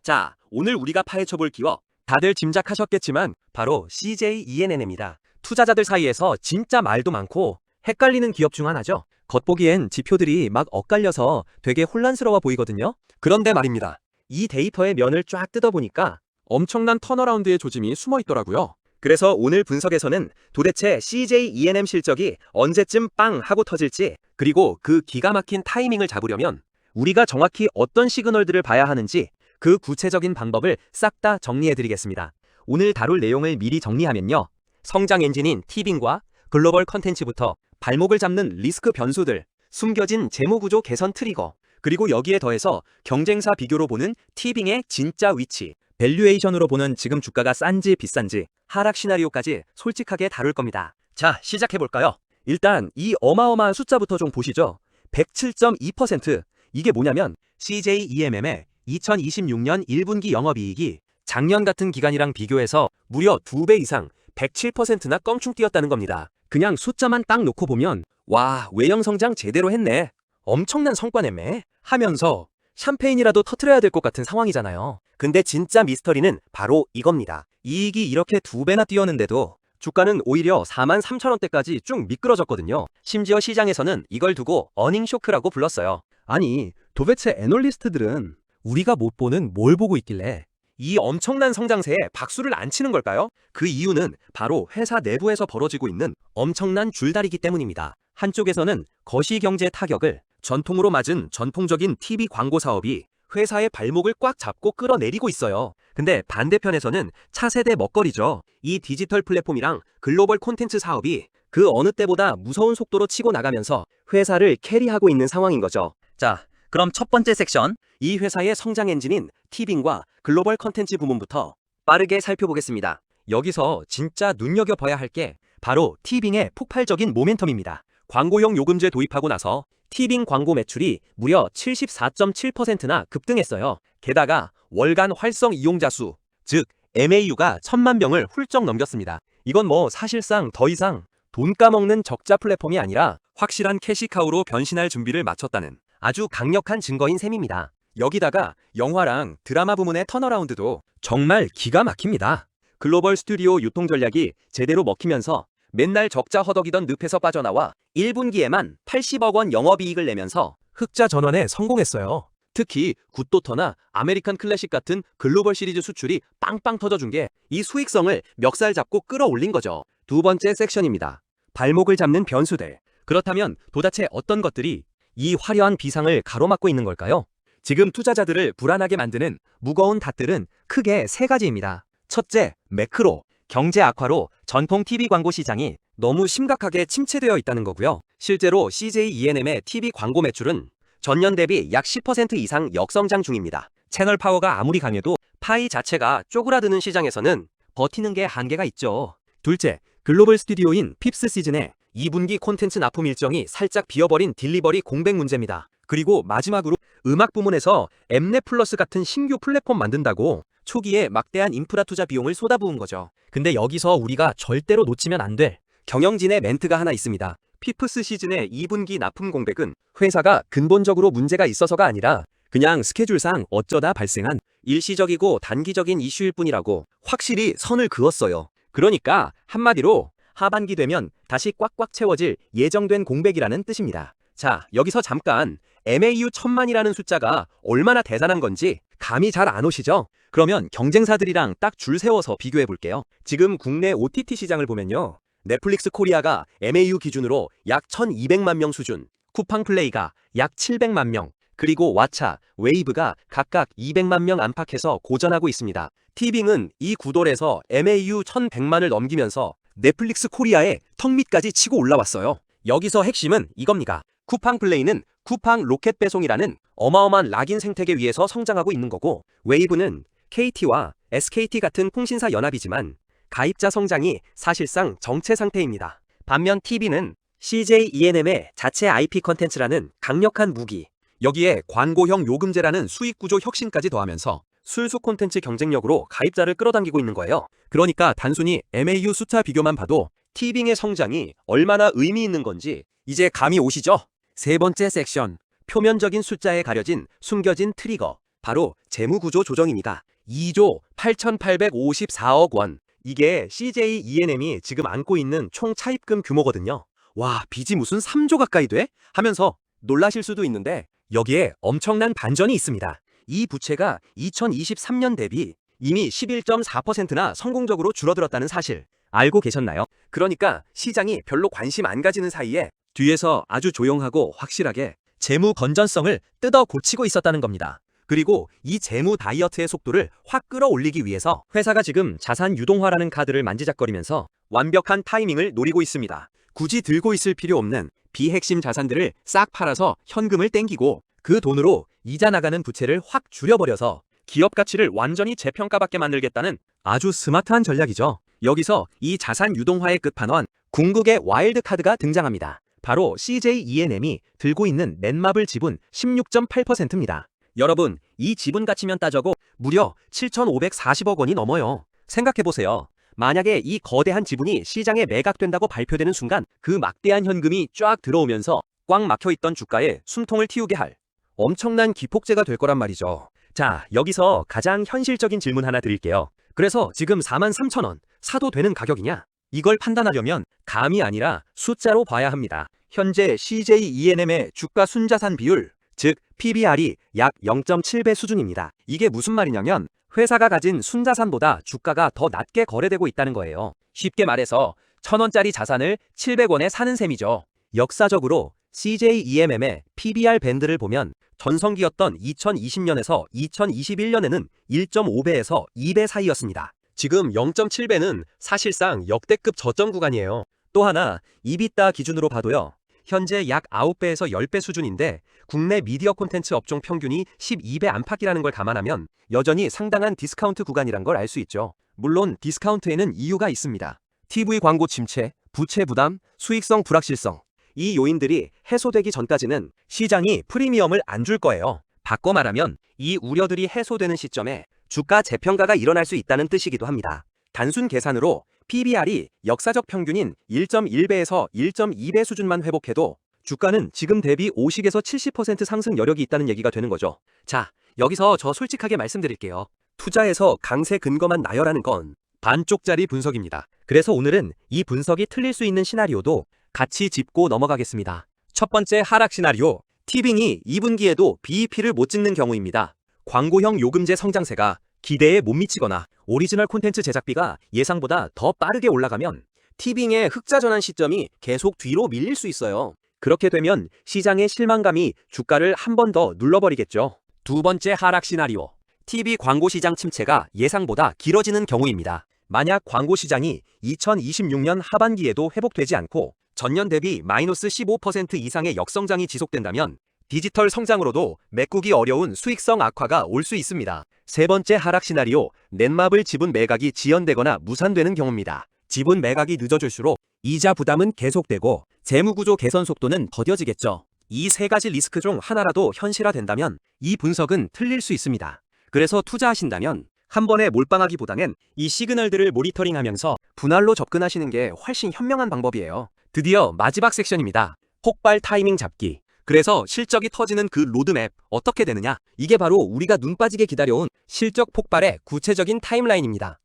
자, 오늘 우리가 파헤쳐볼 기업, 다들 짐작하셨겠지만 바로 CJ ENN입니다. 투자자들 사이에서 진짜 말도 많고 헷갈리는 기업 중 하나죠. 겉보기엔 지표들이 막 엇갈려서 되게 혼란스러워 보이거든요. 그런데 말입니다. 이 데이터의 면을 쫙 뜯어보니까 엄청난 턴어라운드의 조짐이 숨어 있더라고요. 그래서 오늘 분석에서는 도대체 CJENM 실적이 언제쯤 빵 하고 터질지, 그리고 그 기가 막힌 타이밍을 잡으려면 우리가 정확히 어떤 시그널들을 봐야 하는지 그 구체적인 방법을 싹 다 정리해드리겠습니다. 오늘 다룰 내용을 미리 정리하면요. 성장 엔진인 티빙과 글로벌 컨텐츠부터 발목을 잡는 리스크 변수들, 숨겨진 재무구조 개선 트리거, 그리고 여기에 더해서 경쟁사 비교로 보는 티빙의 진짜 위치, 밸류에이션으로 보는 지금 주가가 싼지 비싼지, 하락 시나리오까지 솔직하게 다룰 겁니다. 자, 시작해볼까요? 일단 이 어마어마한 숫자부터 좀 보시죠. 107.2%. 이게 뭐냐면 CJEMM의 2026년 1분기 영업이익이 작년 같은 기간이랑 비교해서 무려 2배 이상 107%나 껑충 뛰었다는 겁니다. 그냥 숫자만 딱 놓고 보면 와, 외형 성장 제대로 했네, 엄청난 성과네매 하면서 샴페인이라도 터트려야 될 것 같은 상황이잖아요. 근데 진짜 미스터리는 바로 이겁니다. 이익이 이렇게 2배나 뛰었는데도 주가는 오히려 43,000원대까지 쭉 미끄러졌거든요. 심지어 시장에서는 이걸 두고 어닝 쇼크라고 불렀어요. 아니, 도대체 애널리스트들은 우리가 못 보는 뭘 보고 있길래 이 엄청난 성장세에 박수를 안 치는 걸까요? 그 이유는 바로 회사 내부에서 벌어지고 있는 엄청난 줄다리기 때문입니다. 한쪽에서는 거시경제 타격을 전통으로 맞은 전통적인 TV 광고 사업이 회사의 발목을 꽉 잡고 끌어내리고 있어요. 근데 반대편에서는 차세대 먹거리죠. 이 디지털 플랫폼이랑 글로벌 콘텐츠 사업이 그 어느 때보다 무서운 속도로 치고 나가면서 회사를 캐리하고 있는 상황인 거죠. 자, 그럼 첫 번째 섹션, 이 회사의 성장 엔진인 티빙과 글로벌 컨텐츠 부문부터 빠르게 살펴보겠습니다. 여기서 진짜 눈여겨봐야 할 게 바로 티빙의 폭발적인 모멘텀입니다. 광고형 요금제 도입하고 나서 티빙 광고 매출이 무려 74.7%나 급등했어요. 게다가 월간 활성 이용자 수, 즉 MAU가 1000만 명을 훌쩍 넘겼습니다. 이건 뭐 사실상 더 이상 돈 까먹는 적자 플랫폼이 아니라 확실한 캐시카우로 변신할 준비를 마쳤다는 아주 강력한 증거인 셈입니다. 여기다가 영화랑 드라마 부문의 턴어라운드도 정말 기가 막힙니다. 글로벌 스튜디오 유통 전략이 제대로 먹히면서 맨날 적자 허덕이던 늪에서 빠져나와 1분기에만 80억 원 영업이익을 내면서 흑자 전환에 성공했어요. 특히 굿도터나 아메리칸 클래식 같은 글로벌 시리즈 수출이 빵빵 터져준 게 이 수익성을 멱살 잡고 끌어올린 거죠. 두 번째 섹션입니다. 발목을 잡는 변수들. 그렇다면 도대체 어떤 것들이 이 화려한 비상을 가로막고 있는 걸까요? 지금 투자자들을 불안하게 만드는 무거운 닷들은 크게 세 가지입니다. 첫째, 매크로, 경제 악화로 전통 TV 광고 시장이 너무 심각하게 침체되어 있다는 거고요. 실제로 CJENM의 TV 광고 매출은 전년 대비 약 10% 이상 역성장 중입니다. 채널 파워가 아무리 강해도 파이 자체가 쪼그라드는 시장에서는 버티는 게 한계가 있죠. 둘째, 글로벌 스튜디오인 핍스 시즌의 2분기 콘텐츠 납품 일정이 살짝 비어버린 딜리버리 공백 문제입니다. 그리고 마지막으로 음악 부문에서 엠넷 플러스 같은 신규 플랫폼 만든다고 초기에 막대한 인프라 투자 비용을 쏟아부은 거죠. 근데 여기서 우리가 절대로 놓치면 안 될 경영진의 멘트가 하나 있습니다. 피프스 시즌의 2분기 납품 공백은 회사가 근본적으로 문제가 있어서가 아니라 그냥 스케줄상 어쩌다 발생한 일시적이고 단기적인 이슈일 뿐이라고 확실히 선을 그었어요. 그러니까 한마디로 하반기 되면 다시 꽉꽉 채워질 예정된 공백이라는 뜻입니다. 자, 여기서 잠깐 MAU 1000만이라는 숫자가 얼마나 대단한 건지 감이 잘 안 오시죠? 그러면 경쟁사들이랑 딱 줄 세워서 비교해 볼게요. 지금 국내 OTT 시장을 보면요. 넷플릭스 코리아가 MAU 기준으로 약 1200만 명 수준, 쿠팡플레이가 약 700만 명, 그리고 왓챠, 웨이브가 각각 200만 명 안팎에서 고전하고 있습니다. 티빙은 이 구돌에서 MAU 1100만을 넘기면서 넷플릭스 코리아의 턱 밑까지 치고 올라왔어요. 여기서 핵심은 이겁니다. 쿠팡플레이는 쿠팡 로켓 배송이라는 어마어마한 락인 생태계 위에서 성장하고 있는 거고, 웨이브는 KT와 SKT 같은 통신사 연합이지만 가입자 성장이 사실상 정체 상태입니다. 반면 TV는 CJENM의 자체 IP 컨텐츠라는 강력한 무기, 여기에 광고형 요금제라는 수익구조 혁신까지 더하면서 순수 콘텐츠 경쟁력으로 가입자를 끌어당기고 있는 거예요. 그러니까 단순히 MAU 숫자 비교만 봐도 티빙의 성장이 얼마나 의미 있는 건지 이제 감이 오시죠? 세 번째 섹션, 표면적인 숫자에 가려진 숨겨진 트리거. 바로 재무구조 조정입니다. 2조 8,854억 원. 이게 CJ ENM이 지금 안고 있는 총 차입금 규모거든요. 와, 빚이 무슨 3조 가까이 돼? 하면서 놀라실 수도 있는데 여기에 엄청난 반전이 있습니다. 이 부채가 2023년 대비 이미 11.4%나 성공적으로 줄어들었다는 사실 알고 계셨나요? 그러니까 시장이 별로 관심 안 가지는 사이에 뒤에서 아주 조용하고 확실하게 재무 건전성을 뜯어 고치고 있었다는 겁니다. 그리고 이 재무 다이어트의 속도를 확 끌어올리기 위해서 회사가 지금 자산 유동화라는 카드를 만지작거리면서 완벽한 타이밍을 노리고 있습니다. 굳이 들고 있을 필요 없는 비핵심 자산들을 싹 팔아서 현금을 땡기고 그 돈으로 이자 나가는 부채를 확 줄여버려서 기업 가치를 완전히 재평가받게 만들겠다는 아주 스마트한 전략이죠. 여기서 이 자산 유동화의 끝판왕, 궁극의 와일드 카드가 등장합니다. 바로 CJ ENM이 들고 있는 넷마블 지분 16.8%입니다. 여러분, 이 지분 가치면 따져고 무려 7,540억 원이 넘어요. 생각해보세요. 만약에 이 거대한 지분이 시장에 매각된다고 발표되는 순간 그 막대한 현금이 쫙 들어오면서 꽉 막혀있던 주가에 숨통을 틔우게 할 엄청난 기폭제가 될 거란 말이죠. 자, 여기서 가장 현실적인 질문 하나 드릴게요. 그래서 지금 43,000원 사도 되는 가격이냐? 이걸 판단하려면 감이 아니라 숫자로 봐야 합니다. 현재 CJ ENM의 주가 순자산 비율, 즉 PBR이 약 0.7배 수준입니다. 이게 무슨 말이냐면 회사가 가진 순자산보다 주가가 더 낮게 거래되고 있다는 거예요. 쉽게 말해서 1,000원짜리 자산을 700원에 사는 셈이죠. 역사적으로 CJ ENM의 PBR 밴드를 보면 전성기였던 2020년에서 2021년에는 1.5배에서 2배 사이였습니다. 지금 0.7배는 사실상 역대급 저점 구간이에요. 또 하나, EBITDA 기준으로 봐도요. 현재 약 9배에서 10배 수준인데 국내 미디어 콘텐츠 업종 평균이 12배 안팎이라는 걸 감안하면 여전히 상당한 디스카운트 구간이란 걸 알 수 있죠. 물론 디스카운트에는 이유가 있습니다. TV 광고 침체, 부채 부담, 수익성 불확실성. 이 요인들이 해소되기 전까지는 시장이 프리미엄을 안 줄 거예요. 바꿔 말하면 이 우려들이 해소되는 시점에 주가 재평가가 일어날 수 있다는 뜻이기도 합니다. 단순 계산으로 PBR이 역사적 평균인 1.1배에서 1.2배 수준만 회복해도 주가는 지금 대비 50에서 70% 상승 여력이 있다는 얘기가 되는 거죠. 자, 여기서 저 솔직하게 말씀드릴게요. 투자에서 강세 근거만 나열하는 건 반쪽짜리 분석입니다. 그래서 오늘은 이 분석이 틀릴 수 있는 시나리오도 같이 짚고 넘어가겠습니다. 첫 번째 하락 시나리오, 티빙이 2분기에도 BEP를 못 찍는 경우입니다. 광고형 요금제 성장세가 기대에 못 미치거나 오리지널 콘텐츠 제작비가 예상보다 더 빠르게 올라가면 티빙의 흑자 전환 시점이 계속 뒤로 밀릴 수 있어요. 그렇게 되면 시장의 실망감이 주가를 한 번 더 눌러버리겠죠. 두 번째 하락 시나리오, TV 광고 시장 침체가 예상보다 길어지는 경우입니다. 만약 광고 시장이 2026년 하반기에도 회복되지 않고 전년 대비 마이너스 15% 이상의 역성장이 지속된다면 디지털 성장으로도 메꾸기 어려운 수익성 악화가 올 수 있습니다. 세 번째 하락 시나리오, 넷마블 지분 매각이 지연되거나 무산되는 경우입니다. 지분 매각이 늦어질수록 이자 부담은 계속되고 재무구조 개선 속도는 더뎌지겠죠. 이 세 가지 리스크 중 하나라도 현실화된다면 이 분석은 틀릴 수 있습니다. 그래서 투자하신다면 한 번에 몰빵하기보다는 이 시그널들을 모니터링하면서 분할로 접근하시는 게 훨씬 현명한 방법이에요. 드디어 마지막 섹션입니다. 폭발 타이밍 잡기. 그래서 실적이 터지는 그 로드맵 어떻게 되느냐? 이게 바로 우리가 눈 빠지게 기다려온 실적 폭발의 구체적인 타임라인입니다.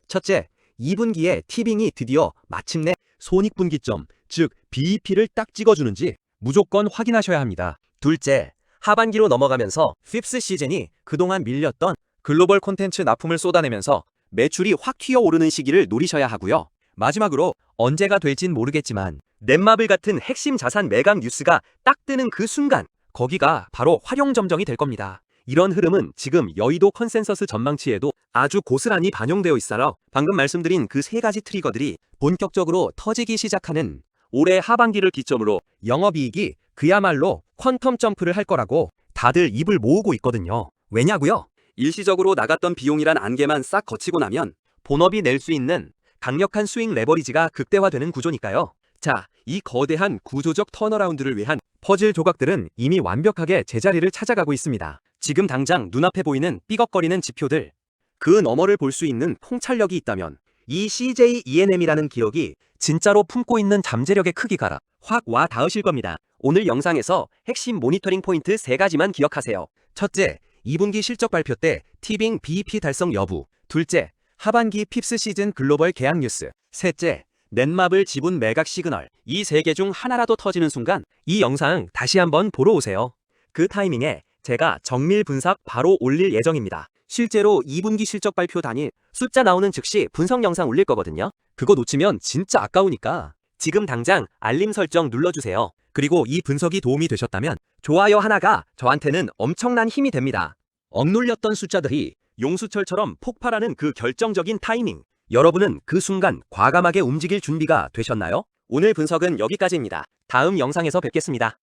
첫째, 2분기에 티빙이 드디어 마침내 손익분기점, 즉 BEP를 딱 찍어주는지 무조건 확인하셔야 합니다. 둘째, 하반기로 넘어가면서 핍스 시즌이 그동안 밀렸던 글로벌 콘텐츠 납품을 쏟아내면서 매출이 확 튀어오르는 시기를 노리셔야 하고요. 마지막으로 언제가 될진 모르겠지만 넷마블 같은 핵심 자산 매각 뉴스가 딱 뜨는 그 순간 거기가 바로 활용점정이 될 겁니다. 이런 흐름은 지금 여의도 컨센서스 전망치에도 아주 고스란히 반영되어 있어요. 방금 말씀드린 그 세 가지 트리거들이 본격적으로 터지기 시작하는 올해 하반기를 기점으로 영업이익이 그야말로 퀀텀 점프를 할 거라고 다들 입을 모으고 있거든요. 왜냐고요? 일시적으로 나갔던 비용이란 안개만 싹 거치고 나면 본업이 낼 수 있는 강력한 수익 레버리지가 극대화되는 구조니까요. 자, 이 거대한 구조적 턴어라운드를 위한 퍼즐 조각들은 이미 완벽하게 제자리를 찾아가고 있습니다. 지금 당장 눈앞에 보이는 삐걱거리는 지표들, 그 너머를 볼 수 있는 통찰력이 있다면 이 CJ ENM이라는 기억이 진짜로 품고 있는 잠재력의 크기가 확 와 닿으실 겁니다. 오늘 영상에서 핵심 모니터링 포인트 3가지만 기억하세요. 첫째, 2분기 실적 발표 때 티빙 BEP 달성 여부. 둘째, 하반기 핍스 시즌 글로벌 계약 뉴스. 셋째, 넷마블 지분 매각 시그널. 이 세 개 중 하나라도 터지는 순간 이 영상 다시 한번 보러 오세요. 그 타이밍에 제가 정밀 분석 바로 올릴 예정입니다. 실제로 2분기 실적 발표 당일 숫자 나오는 즉시 분석 영상 올릴 거거든요. 그거 놓치면 진짜 아까우니까 지금 당장 알림 설정 눌러주세요. 그리고 이 분석이 도움이 되셨다면 좋아요 하나가 저한테는 엄청난 힘이 됩니다. 억눌렸던 숫자들이 용수철처럼 폭발하는 그 결정적인 타이밍. 여러분은 그 순간 과감하게 움직일 준비가 되셨나요? 오늘 분석은 여기까지입니다. 다음 영상에서 뵙겠습니다.